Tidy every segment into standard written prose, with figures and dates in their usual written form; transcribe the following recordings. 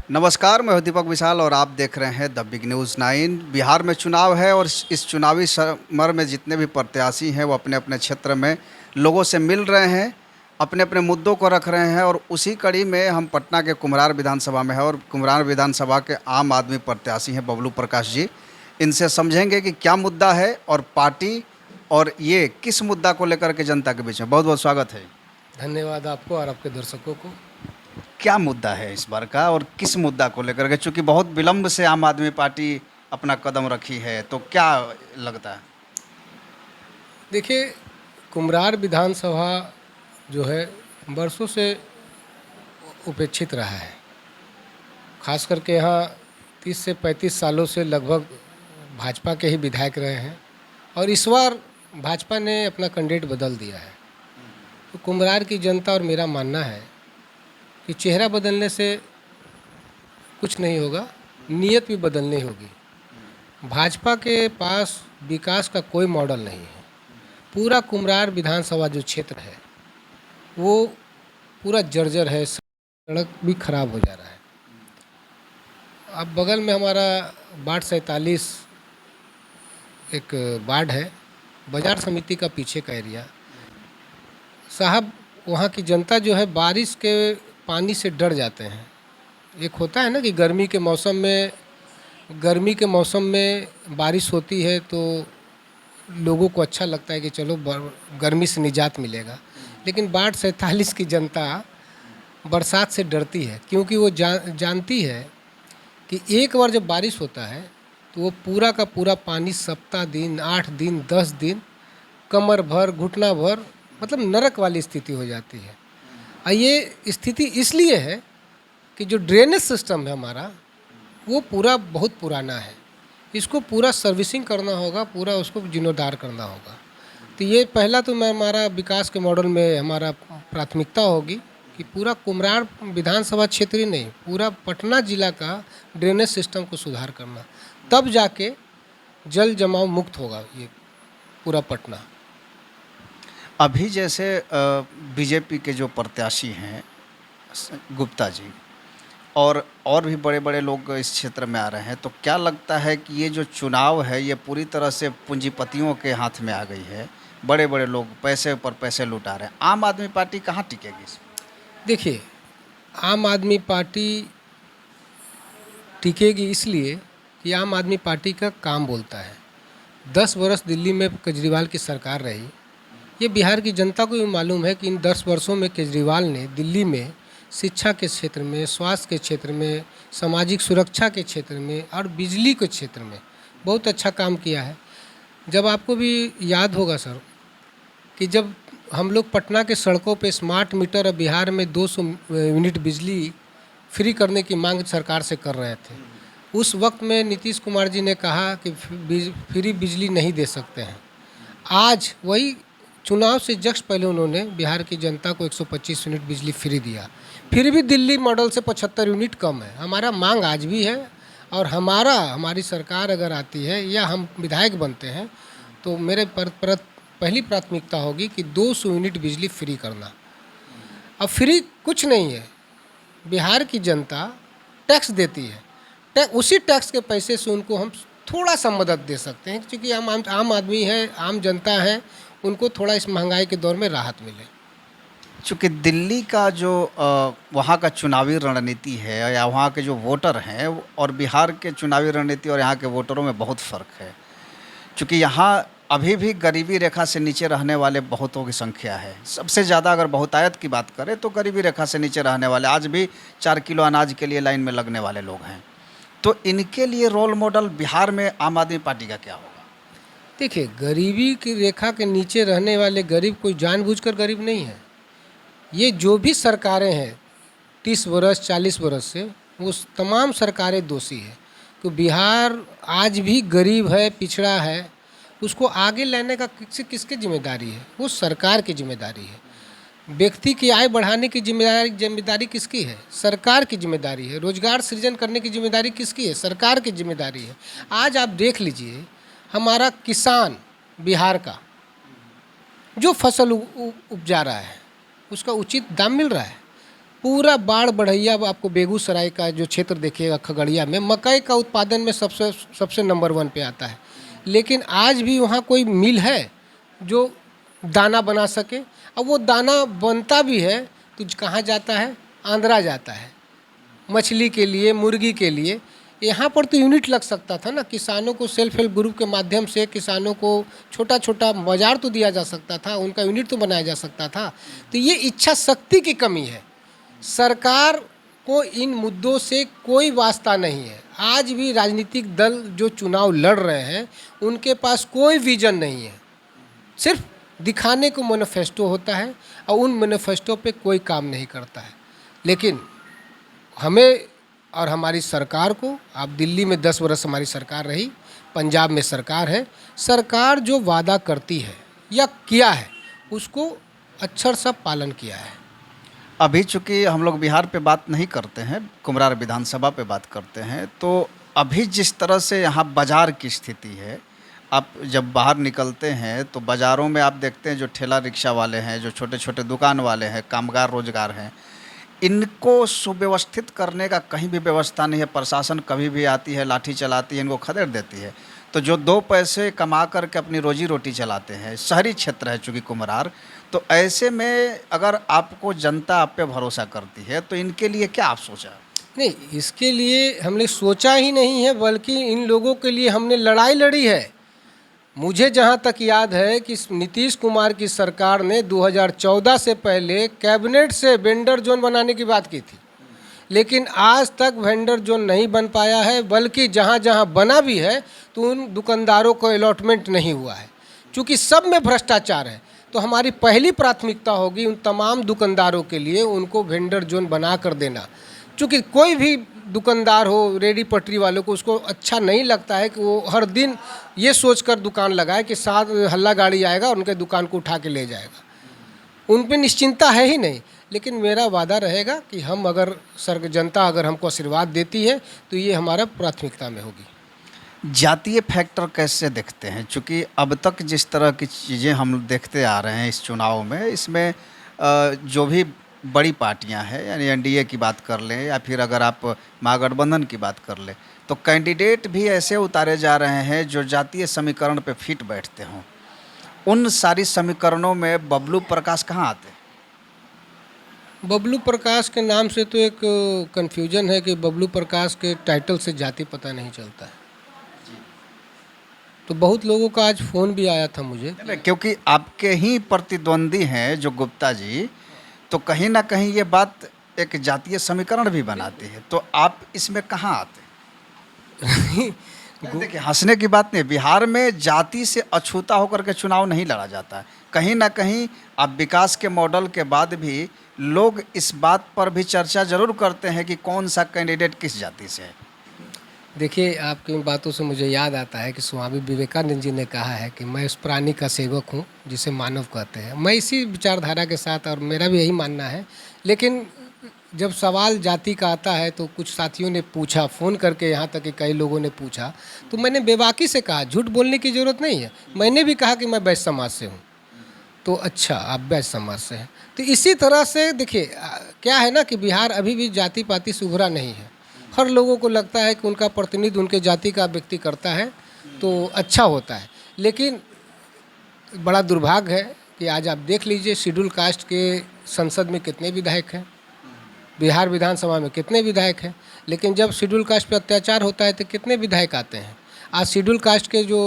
नमस्कार, मैं हूं दीपक विशाल और आप देख रहे हैं द बिग न्यूज़ 9। बिहार में चुनाव है और इस चुनावी समर में जितने भी प्रत्याशी हैं वो अपने अपने क्षेत्र में लोगों से मिल रहे हैं, अपने अपने मुद्दों को रख रहे हैं। और उसी कड़ी में हम पटना के कुम्हरार विधानसभा में हैं और कुम्हरार विधानसभा के आम आदमी प्रत्याशी हैं बबलू प्रकाश जी। इनसे समझेंगे कि क्या मुद्दा है और पार्टी और ये किस मुद्दा को लेकर के जनता के बीच में। बहुत बहुत स्वागत है। धन्यवाद आपको और आपके दर्शकों को। क्या मुद्दा है इस बार का और किस मुद्दा को लेकर के, चूंकि बहुत विलंब से आम आदमी पार्टी अपना कदम रखी है, तो क्या लगता है? देखिए, कुम्हरार विधानसभा जो है बरसों से उपेक्षित रहा है। खास करके यहाँ 30 से 35 सालों से लगभग भाजपा के ही विधायक रहे हैं और इस बार भाजपा ने अपना कैंडिडेट बदल दिया है। तो कुम्हरार की जनता और मेरा मानना है कि चेहरा बदलने से कुछ नहीं होगा, नीयत भी बदलनी होगी। भाजपा के पास विकास का कोई मॉडल नहीं है। पूरा कुम्हरार विधानसभा जो क्षेत्र है वो पूरा जर्जर है, सड़क भी खराब हो जा रहा है। अब बगल में हमारा वार्ड 47 एक वार्ड है, बाजार समिति का पीछे का एरिया। साहब, वहाँ की जनता जो है बारिश के पानी से डर जाते हैं। एक होता है ना कि गर्मी के मौसम में बारिश होती है तो लोगों को अच्छा लगता है कि चलो गर्मी से निजात मिलेगा। लेकिन वार्ड 47 की जनता बरसात से डरती है, क्योंकि वो जानती है कि एक बार जब बारिश होता है तो वो पूरा का पूरा पानी सप्ताह दिन, 8 दिन, 10 दिन, कमर भर, घुटना भर, मतलब नरक वाली स्थिति हो जाती है। और ये स्थिति इसलिए है कि जो ड्रेनेज सिस्टम है हमारा वो पूरा बहुत पुराना है। इसको पूरा सर्विसिंग करना होगा, पूरा उसको जीर्णोद्धार करना होगा। तो ये पहला तो मैं हमारा विकास के मॉडल में हमारा प्राथमिकता होगी कि पूरा कुम्हरार विधानसभा क्षेत्र ही नहीं, पूरा पटना जिला का ड्रेनेज सिस्टम को सुधार करना, तब जाके जल जमाव मुक्त होगा ये पूरा पटना। अभी जैसे बीजेपी के जो प्रत्याशी हैं गुप्ता जी और भी बड़े बड़े लोग इस क्षेत्र में आ रहे हैं, तो क्या लगता है कि ये जो चुनाव है ये पूरी तरह से पूंजीपतियों के हाथ में आ गई है? बड़े बड़े लोग पैसे पर पैसे लुटा रहे हैं। आम आदमी पार्टी कहाँ टिकेगी इसमें? देखिए, आम आदमी पार्टी टिकेगी इसलिए कि आम आदमी पार्टी का काम बोलता है। 10 वर्ष दिल्ली में केजरीवाल की सरकार रही। ये बिहार की जनता को भी मालूम है कि इन 10 वर्षों में केजरीवाल ने दिल्ली में शिक्षा के क्षेत्र में, स्वास्थ्य के क्षेत्र में, सामाजिक सुरक्षा के क्षेत्र में और बिजली के क्षेत्र में बहुत अच्छा काम किया है। जब आपको भी याद होगा सर कि जब हम लोग पटना के सड़कों पे स्मार्ट मीटर और बिहार में 200 यूनिट बिजली फ्री करने की मांग सरकार से कर रहे थे, उस वक्त में नीतीश कुमार जी ने कहा कि फ्री बिजली नहीं दे सकते हैं। आज वही चुनाव से जस्ट पहले उन्होंने बिहार की जनता को 125 यूनिट बिजली फ्री दिया। फिर भी दिल्ली मॉडल से 75 यूनिट कम है। हमारा मांग आज भी है और हमारी सरकार अगर आती है या हम विधायक बनते हैं तो मेरे पहली प्राथमिकता होगी कि 200 यूनिट बिजली फ्री करना। अब फ्री कुछ नहीं है, बिहार की जनता टैक्स देती है, उसी टैक्स के पैसे से उनको हम थोड़ा सा मदद दे सकते हैं, क्योंकि हम आम आदमी है, आम जनता है, उनको थोड़ा इस महंगाई के दौर में राहत मिले। चूँकि दिल्ली का जो वहाँ का चुनावी रणनीति है या वहाँ के जो वोटर हैं और बिहार के चुनावी रणनीति और यहाँ के वोटरों में बहुत फ़र्क है। चूँकि यहाँ अभी भी गरीबी रेखा से नीचे रहने वाले बहुतों की संख्या है। सबसे ज़्यादा अगर बहुतायत की बात करें तो गरीबी रेखा से नीचे रहने वाले आज भी 4 किलो अनाज के लिए लाइन में लगने वाले लोग हैं। तो इनके लिए रोल मॉडल बिहार में आम आदमी पार्टी का क्या होगा? देखिए, गरीबी की रेखा के नीचे रहने वाले गरीब कोई जानबूझकर गरीब नहीं है। ये जो भी सरकारें हैं 30 वर्ष 40 वर्ष से, वो तमाम सरकारें दोषी है कि बिहार आज भी गरीब है, पिछड़ा है। उसको आगे लाने का किसकी जिम्मेदारी है? वो सरकार की जिम्मेदारी है। व्यक्ति की आय बढ़ाने की जिम्मेदारी किसकी है? सरकार की जिम्मेदारी है। रोजगार सृजन करने की जिम्मेदारी किसकी है? सरकार की जिम्मेदारी है। आज आप देख लीजिए, हमारा किसान बिहार का जो फसल उपजा रहा है उसका उचित दाम मिल रहा है? पूरा बाढ़ बढ़ैया आपको बेगूसराय का जो क्षेत्र देखिएगा खगड़िया में मकई का उत्पादन में सबसे नंबर 1 पे आता है। लेकिन आज भी वहाँ कोई मिल है जो दाना बना सके। अब वो दाना बनता भी है तो कहाँ जाता है? आंध्रा जाता है मछली के लिए, मुर्गी के लिए। यहाँ पर तो यूनिट लग सकता था ना, किसानों को सेल्फ हेल्प ग्रुप के माध्यम से किसानों को छोटा छोटा बाजार तो दिया जा सकता था, उनका यूनिट तो बनाया जा सकता था। तो ये इच्छा शक्ति की कमी है। सरकार को इन मुद्दों से कोई वास्ता नहीं है। आज भी राजनीतिक दल जो चुनाव लड़ रहे हैं उनके पास कोई विजन नहीं है, सिर्फ दिखाने को मैनिफेस्टो होता है और उन मैनिफेस्टो पे कोई काम नहीं करता है। लेकिन हमें और हमारी सरकार को, आप दिल्ली में 10 वर्ष हमारी सरकार रही, पंजाब में सरकार है, सरकार जो वादा करती है या किया है उसको अक्षर सा पालन किया है। अभी चूंकि हम लोग बिहार पे बात नहीं करते हैं, कुम्हरार विधानसभा पे बात करते हैं, तो अभी जिस तरह से यहाँ बाज़ार की स्थिति है, आप जब बाहर निकलते हैं तो बाज़ारों में आप देखते हैं जो ठेला रिक्शा वाले हैं, जो छोटे छोटे दुकान वाले हैं, कामगार रोजगार हैं, इनको सुव्यवस्थित करने का कहीं भी व्यवस्था नहीं है। प्रशासन कभी भी आती है, लाठी चलाती है, इनको खदेड़ देती है। तो जो 2 पैसे कमा करके अपनी रोजी रोटी चलाते हैं, शहरी क्षेत्र है चूँकि कुम्हरार, तो ऐसे में अगर आपको जनता आप पे भरोसा करती है तो इनके लिए क्या आप सोचा? नहीं, इसके लिए हमने सोचा ही नहीं है, बल्कि इन लोगों के लिए हमने लड़ाई लड़ी है। मुझे जहाँ तक याद है कि नीतीश कुमार की सरकार ने 2014 से पहले कैबिनेट से वेंडर जोन बनाने की बात की थी, लेकिन आज तक वेंडर जोन नहीं बन पाया है। बल्कि जहाँ जहाँ बना भी है तो उन दुकानदारों को अलॉटमेंट नहीं हुआ है। चूँकि सब में भ्रष्टाचार है, तो हमारी पहली प्राथमिकता होगी उन तमाम दुकानदारों के लिए उनको वेंडर जोन बना कर देना। चूँकि कोई भी दुकानदार हो, रेडी पटरी वालों को, उसको अच्छा नहीं लगता है कि वो हर दिन ये सोचकर दुकान लगाए कि साथ हल्ला गाड़ी आएगा और उनके दुकान को उठा के ले जाएगा। उन पे निश्चिंता है ही नहीं। लेकिन मेरा वादा रहेगा कि हम अगर जनता अगर हमको आशीर्वाद देती है तो ये हमारा प्राथमिकता में होगी। जातीय फैक्टर कैसे देखते हैं? चूँकि अब तक जिस तरह की चीज़ें हम देखते आ रहे हैं इस चुनाव में, इसमें जो भी बड़ी पार्टियां हैं, यानी एनडीए की बात कर लें या फिर अगर आप महागठबंधन की बात कर लें, तो कैंडिडेट भी ऐसे उतारे जा रहे हैं जो जातीय समीकरण पे फिट बैठते हों। उन सारी समीकरणों में बबलू प्रकाश कहाँ आते हैं? बबलू प्रकाश के नाम से तो एक कन्फ्यूजन है कि बबलू प्रकाश के टाइटल से जाति पता नहीं चलता है। तो बहुत लोगों का आज फ़ोन भी आया था मुझे, क्योंकि आपके ही प्रतिद्वंदी हैं जो गुप्ता जी, तो कहीं ना कहीं ये बात एक जातीय समीकरण भी बनाती है। तो आप इसमें कहाँ आते हैं? देखिए, हंसने की बात नहीं, बिहार में जाति से अछूता होकर के चुनाव नहीं लड़ा जाता है। कहीं ना कहीं अब विकास के मॉडल के बाद भी लोग इस बात पर भी चर्चा जरूर करते हैं कि कौन सा कैंडिडेट किस जाति से है। देखिए, आपकी इन बातों से मुझे याद आता है कि स्वामी विवेकानंद जी ने कहा है कि मैं उस प्राणी का सेवक हूँ जिसे मानव कहते हैं। मैं इसी विचारधारा के साथ, और मेरा भी यही मानना है। लेकिन जब सवाल जाति का आता है तो कुछ साथियों ने पूछा फ़ोन करके, यहाँ तक कि कई लोगों ने पूछा, तो मैंने बेबाकी से कहा, झूठ बोलने की ज़रूरत नहीं है। मैंने भी कहा कि मैं वैश्य समाज से हूँ। तो अच्छा, आप वैश्य समाज से हैं। तो इसी तरह से देखिए, क्या है ना कि बिहार अभी भी जाति पाति से उभरा नहीं है। हर लोगों को लगता है कि उनका प्रतिनिधि उनके जाति का व्यक्ति करता है तो अच्छा होता है। लेकिन बड़ा दुर्भाग्य है कि आज आप देख लीजिए, शेड्यूल कास्ट के संसद में कितने विधायक हैं, बिहार विधानसभा में कितने विधायक हैं, लेकिन जब शेड्यूल कास्ट पे अत्याचार होता है तो कितने विधायक आते हैं। आज शेड्यूल कास्ट के जो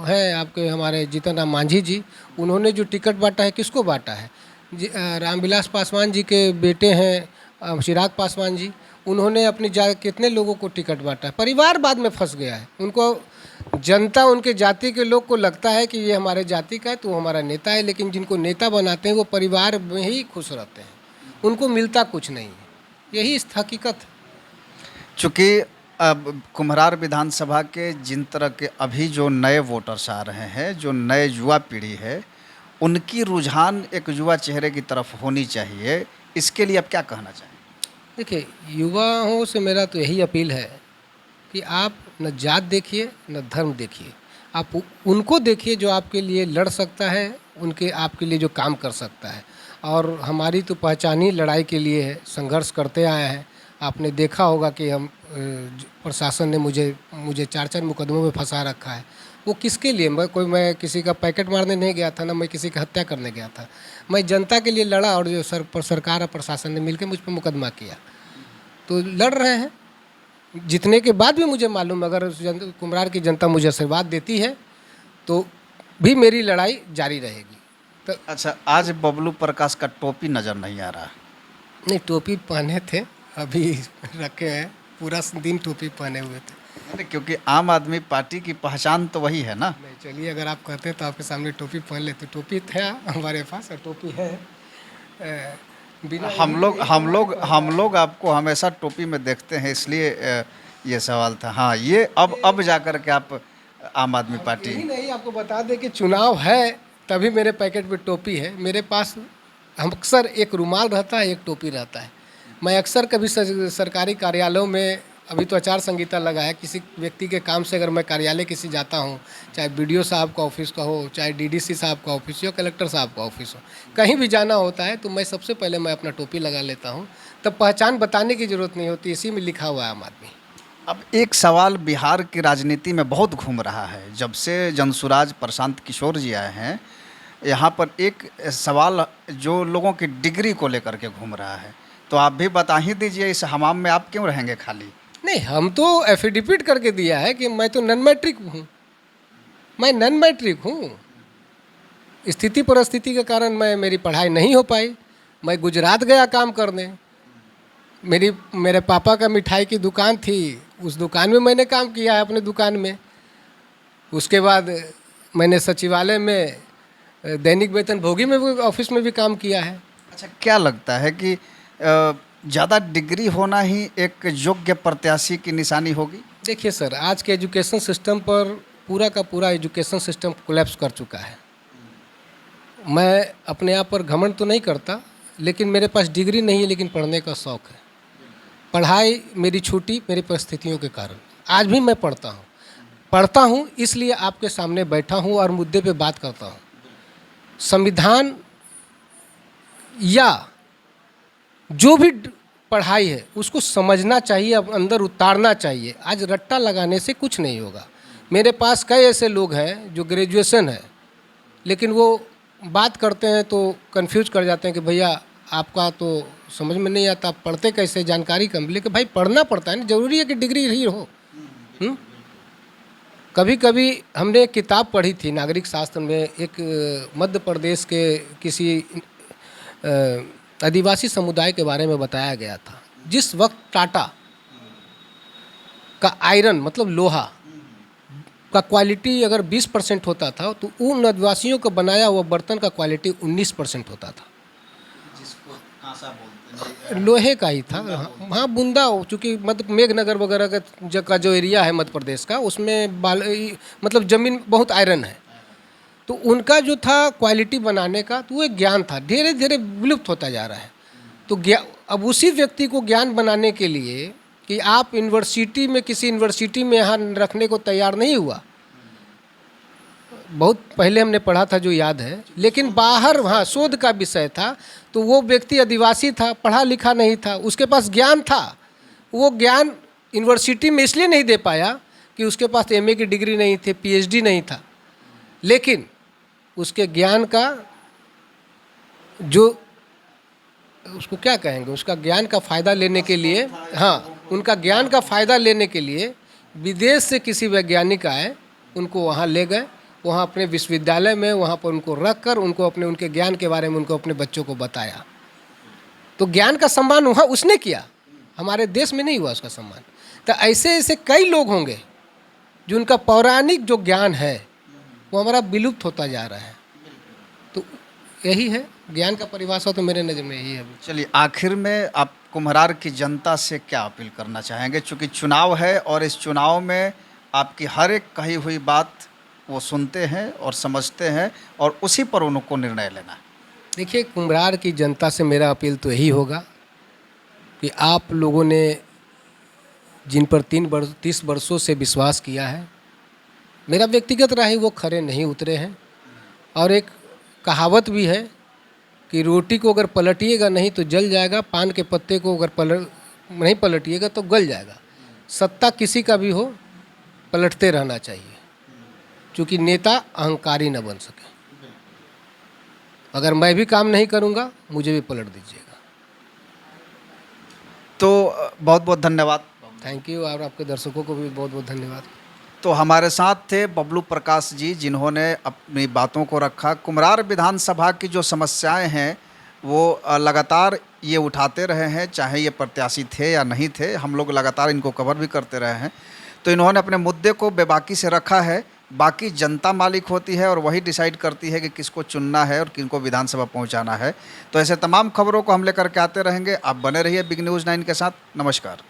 हैं आपके हमारे जीतन राम मांझी जी, उन्होंने जो टिकट बांटा है, किसको बांटा है? रामविलास पासवान जी के बेटे हैं चिराग पासवान जी, उन्होंने अपनी कितने लोगों को टिकट बांटा है। परिवार बाद में फंस गया है। उनको जनता, उनके जाति के लोग को लगता है कि ये हमारे जाति का है तो हमारा नेता है, लेकिन जिनको नेता बनाते हैं वो परिवार में ही खुश रहते हैं, उनको मिलता कुछ नहीं है। यही इस हकीकत है। चूँकि अब कुम्हरार विधानसभा के जिन तरह के अभी जो नए वोटर्स आ रहे हैं, जो नए युवा पीढ़ी है, उनकी रुझान एक युवा चेहरे की तरफ होनी चाहिए। इसके लिए आप क्या कहना चाहें? देखिए, युवाओं से मेरा तो यही अपील है कि आप न जात देखिए न धर्म देखिए, आप उनको देखिए जो आपके लिए लड़ सकता है, उनके आपके लिए जो काम कर सकता है। और हमारी तो पहचान ही लड़ाई के लिए है, संघर्ष करते आए हैं। आपने देखा होगा कि हम प्रशासन ने मुझे 4-4 मुकदमों में फंसा रखा है। वो किसके लिए? मैं किसी का पैकेट मारने नहीं गया था, ना मैं किसी का हत्या करने गया था। मैं जनता के लिए लड़ा और जो सरकार और प्रशासन ने मिलकर मुझ पर मुकदमा किया। तो लड़ रहे हैं, जीतने के बाद भी मुझे मालूम अगर कुम्हरार की जनता मुझे आशीर्वाद देती है तो भी मेरी लड़ाई जारी रहेगी। तो अच्छा, आज बबलू प्रकाश का टोपी नज़र नहीं आ रहा। नहीं, टोपी पहने थे, अभी रखे हैं, पूरा दिन टोपी पहने हुए थे। अरे क्योंकि आम आदमी पार्टी की पहचान तो वही है ना। नहीं, चलिए अगर आप कहते हैं तो आपके सामने टोपी पहन लेते। टोपी था हमारे पास और टोपी है। बिना हम लोग आपको हमेशा टोपी में देखते हैं, इसलिए ये सवाल था। हाँ, ये अब जा कर के आप आम आदमी पार्टी। यही नहीं, आपको बता दें कि चुनाव है तभी मेरे पैकेट में टोपी है। मेरे पास अक्सर एक रुमाल रहता है, एक टोपी रहता है। मैं अक्सर कभी सरकारी कार्यालयों में, अभी तो आचार संहिता लगा है, किसी व्यक्ति के काम से अगर मैं कार्यालय किसी जाता हूँ, चाहे बीडीओ साहब का ऑफिस का हो, चाहे डीडीसी साहब का ऑफिस हो, कलेक्टर साहब का ऑफिस हो, कहीं भी जाना होता है तो मैं सबसे पहले मैं अपना टोपी लगा लेता हूँ। तब पहचान बताने की ज़रूरत नहीं होती, इसी में लिखा हुआ है आम आदमी। अब एक सवाल बिहार की राजनीति में बहुत घूम रहा है। जब से जनसुराज प्रशांत किशोर जी आए हैं, यहाँ पर एक सवाल जो लोगों की डिग्री को लेकर के घूम रहा है, तो आप भी बता ही दीजिए, इस हमाम में आप क्यों रहेंगे खाली? नहीं, हम तो एफिडेविट करके दिया है कि मैं तो नॉन मैट्रिक हूँ। मैं नॉन मैट्रिक हूँ। स्थिति परिस्थिति के कारण मेरी पढ़ाई नहीं हो पाई। मैं गुजरात गया काम करने। मेरे पापा का मिठाई की दुकान थी, उस दुकान में मैंने काम किया है, अपने दुकान में। उसके बाद मैंने सचिवालय में दैनिक वेतन भोगी में भी, ऑफिस में भी काम किया है। अच्छा, क्या लगता है कि ज़्यादा डिग्री होना ही एक योग्य प्रत्याशी की निशानी होगी? देखिए सर, आज के एजुकेशन सिस्टम पर पूरा का पूरा एजुकेशन सिस्टम कोलैप्स कर चुका है। मैं अपने आप पर घमंड तो नहीं करता, लेकिन मेरे पास डिग्री नहीं है, लेकिन पढ़ने का शौक़ है। पढ़ाई मेरी छूटी मेरी परिस्थितियों के कारण। आज भी मैं पढ़ता हूँ इसलिए आपके सामने बैठा हूँ और मुद्दे पे बात करता हूँ। संविधान या जो भी पढ़ाई है उसको समझना चाहिए, अब अंदर उतारना चाहिए। आज रट्टा लगाने से कुछ नहीं होगा। मेरे पास कई ऐसे लोग हैं जो ग्रेजुएशन है, लेकिन वो बात करते हैं तो कंफ्यूज कर जाते हैं कि भैया आपका तो समझ में नहीं आता, आप पढ़ते कैसे, जानकारी कम। लेकिन भाई पढ़ना पड़ता है ना, ज़रूरी है कि डिग्री ही हो। कभी कभी हमने एक किताब पढ़ी थी नागरिक शास्त्र में, एक मध्य प्रदेश के किसी आदिवासी समुदाय के बारे में बताया गया था। जिस वक्त टाटा का आयरन मतलब लोहा का क्वालिटी अगर 20% होता था, तो उन आदिवासियों का बनाया हुआ बर्तन का क्वालिटी 19% होता था। जिसको कांसा बोलते हैं, लोहे का ही था। हाँ, बूंदा, चूँकि मध्य मेघनगर वगैरह का जो एरिया है मध्य प्रदेश का, उसमें मतलब ज़मीन बहुत आयरन है। तो उनका जो था क्वालिटी बनाने का, तो वो एक ज्ञान था, धीरे धीरे विलुप्त होता जा रहा है। तो अब उसी व्यक्ति को ज्ञान बनाने के लिए कि आप यूनिवर्सिटी में, किसी यूनिवर्सिटी में यहाँ रखने को तैयार नहीं हुआ। बहुत पहले हमने पढ़ा था जो याद है, लेकिन बाहर वहाँ शोध का विषय था, तो वो व्यक्ति आदिवासी था, पढ़ा लिखा नहीं था, उसके पास ज्ञान था। वो ज्ञान यूनिवर्सिटी में इसलिए नहीं दे पाया कि उसके पास एमए की डिग्री नहीं थी, पीएचडी नहीं था, लेकिन उसके ज्ञान का जो, उसको क्या कहेंगे, उसका ज्ञान का फ़ायदा लेने के लिए, हाँ, उनका ज्ञान का फ़ायदा लेने के लिए विदेश से किसी वैज्ञानिक आए, उनको वहाँ ले गए, वहाँ अपने विश्वविद्यालय में वहाँ पर उनको रख कर उनको उनके ज्ञान के बारे में उनको अपने बच्चों को बताया। तो ज्ञान का सम्मान वहाँ उसने किया, हमारे देश में नहीं हुआ उसका सम्मान। तो ऐसे ऐसे कई लोग होंगे जो उनका पौराणिक जो ज्ञान है वो हमारा विलुप्त होता जा रहा है। तो यही है ज्ञान का परिभाषा, तो मेरे नज़र में यही है। चलिए, आखिर में आप कुम्हरार की जनता से क्या अपील करना चाहेंगे? चूँकि चुनाव है और इस चुनाव में आपकी हर एक कही हुई बात वो सुनते हैं और समझते हैं और उसी पर उनको निर्णय लेना है। देखिए, कुम्हरार की जनता से मेरा अपील तो यही होगा कि आप लोगों ने जिन पर 30 वर्षों से विश्वास किया है, मेरा व्यक्तिगत राय वो खरे नहीं उतरे हैं। और एक कहावत भी है कि रोटी को अगर पलटिएगा नहीं तो जल जाएगा, पान के पत्ते को अगर नहीं पलटिएगा तो गल जाएगा। सत्ता किसी का भी हो, पलटते रहना चाहिए, क्योंकि नेता अहंकारी न बन सके। अगर मैं भी काम नहीं करूँगा, मुझे भी पलट दीजिएगा। तो बहुत बहुत धन्यवाद। थैंक यू, और आपके दर्शकों को भी बहुत बहुत धन्यवाद। तो हमारे साथ थे बबलू प्रकाश जी, जिन्होंने अपनी बातों को रखा। कुम्हरार विधानसभा की जो समस्याएं हैं वो लगातार ये उठाते रहे हैं, चाहे ये प्रत्याशी थे या नहीं थे, हम लोग लगातार इनको कवर भी करते रहे हैं। तो इन्होंने अपने मुद्दे को बेबाकी से रखा है। बाकी जनता मालिक होती है और वही डिसाइड करती है कि किसको चुनना है और किनको विधानसभा पहुंचाना है। तो ऐसे तमाम खबरों को हम लेकर के आते रहेंगे। आप बने रहिए बिग न्यूज़ 9 के साथ। नमस्कार।